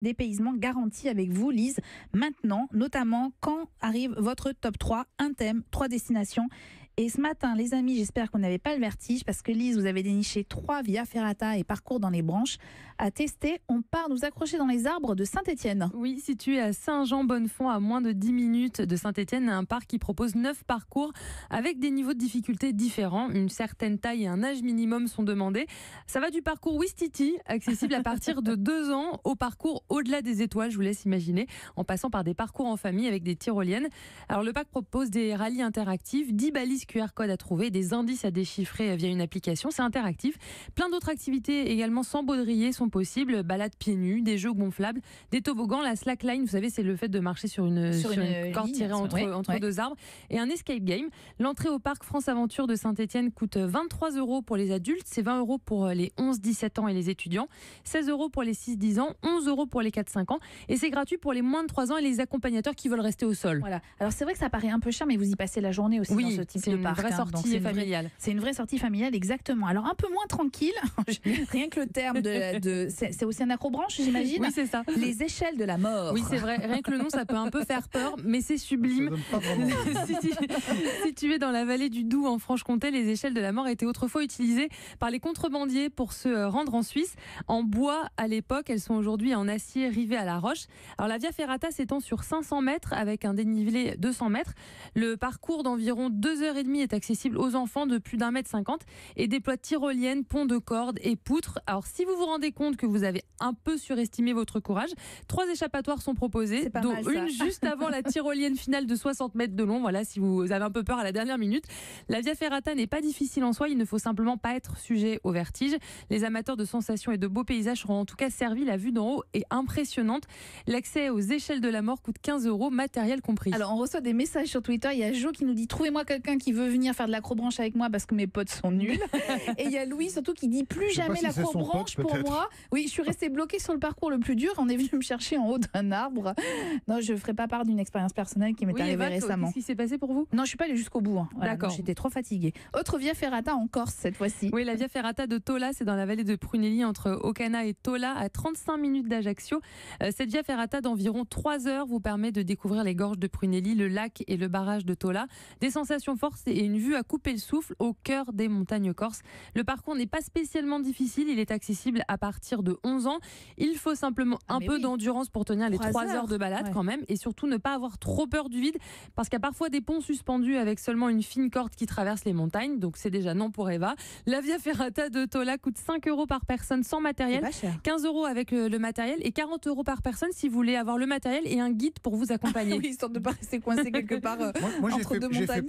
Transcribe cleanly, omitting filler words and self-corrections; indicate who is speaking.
Speaker 1: Dépaysement garanti avec vous, Lise. Maintenant, notamment, quand arrive votre top 3, un thème, 3 destinations. Et ce matin, les amis, j'espère que vous n'avez pas le vertige parce que Lise, vous avez déniché 3 via ferrata et parcours dans les branches à tester. On part nous accrocher dans les arbres de Saint-Étienne.
Speaker 2: Oui, situé à Saint-Jean-Bonnefond, à moins de 10 minutes de Saint-Étienne, un parc qui propose 9 parcours avec des niveaux de difficulté différents. Une certaine taille et un âge minimum sont demandés. Ça va du parcours Ouistiti, accessible à partir de 2 ans, au parcours Au-delà des étoiles, je vous laisse imaginer, en passant par des parcours en famille avec des tyroliennes. Alors le parc propose des rallyes interactifs, 10 balises QR code à trouver, des indices à déchiffrer via une application, c'est interactif. Plein d'autres activités également sans baudrier sont possibles, balades pieds nus, des jeux gonflables, des toboggans, la slackline, vous savez, c'est le fait de marcher sur une corde
Speaker 1: ligne,
Speaker 2: tirée entre deux arbres, et un escape game. L'entrée au parc France Aventure de Saint-Étienne coûte 23 € pour les adultes, c'est 20 € pour les 11-17 ans et les étudiants, 16 € pour les 6-10 ans, 11 € pour les 4-5 ans, et c'est gratuit pour les moins de 3 ans et les accompagnateurs qui veulent rester au sol.
Speaker 1: Voilà. Alors c'est vrai que ça paraît un peu cher, mais vous y passez la journée aussi dans ce type de parc.
Speaker 2: C'est une vraie sortie familiale.
Speaker 1: C'est une vraie sortie familiale, exactement. Alors un peu moins tranquille, rien que le terme c'est aussi un accrobranche, j'imagine.
Speaker 2: Oui, c'est ça.
Speaker 1: Les échelles de la mort.
Speaker 2: Oui, c'est vrai. Rien que le nom, ça peut un peu faire peur, mais c'est sublime. Situé dans la vallée du Doubs, en Franche-Comté, les échelles de la mort étaient autrefois utilisées par les contrebandiers pour se rendre en Suisse. En bois à l'époque, elles sont aujourd'hui en acier rivé à la roche. Alors la Via Ferrata s'étend sur 500 mètres avec un dénivelé 200 mètres. Le parcours d'environ 2h30 est accessible aux enfants de plus d'1,50 m et déploie tyroliennes, ponts de cordes et poutres. Alors si vous vous rendez compte que vous avez un peu surestimé votre courage, 3 échappatoires sont proposées, dont une juste avant la tyrolienne finale de 60 mètres de long. Voilà, si vous avez un peu peur à la dernière minute. La Via Ferrata n'est pas difficile en soi, il ne faut simplement pas être sujet au vertige. Les amateurs de sensations et de beaux paysages seront en tout cas servis. La vue d'en haut est impressionnante. L'accès aux échelles de la mort coûte 15 €, matériel compris.
Speaker 1: Alors on reçoit des messages sur Twitter, il y a Jo qui nous dit: trouvez-moi quelqu'un qui veut venir faire de l'acrobranche avec moi parce que mes potes sont nuls. Et il y a Louis surtout qui dit: plus jamais l'acrobranche pour moi. Oui, je suis restée bloquée sur le parcours le plus dur, on est venu me chercher en haut d'un arbre. Non, je ne ferai pas part d'une expérience personnelle qui m'est arrivée récemment.
Speaker 2: Qu'est-ce qui s'est passé pour vous?
Speaker 1: Non, je ne suis pas allée jusqu'au bout. Voilà,
Speaker 2: d'accord.
Speaker 1: J'étais trop fatiguée. Autre Via Ferrata en Corse cette fois-ci.
Speaker 2: Oui, la Via Ferrata de Tola, c'est dans la vallée de Prunelli entre Ocana et Tola, à 35 minutes d'Ajaccio. Cette Via Ferrata d'environ 3 heures vous permet de découvrir les gorges de Prunelli, le lac et le barrage de Tola. Des sensations fortes et une vue à couper le souffle au cœur des montagnes corses. Le parcours n'est pas spécialement difficile, il est accessible à partir de 11 ans. Il faut simplement un peu d'endurance pour tenir les 3 heures de balade quand même, et surtout ne pas avoir trop peur du vide parce qu'il y a parfois des ponts suspendus avec seulement une fine corde qui traverse les montagnes, donc c'est déjà non pour Eva. La Via Ferrata de Tola coûte 5 € par personne sans matériel, 15 € avec le matériel et 40 € par personne si vous voulez avoir le matériel et un guide pour vous accompagner.
Speaker 1: Oui, histoire de ne pas rester coincé quelque part entre deux montagnes.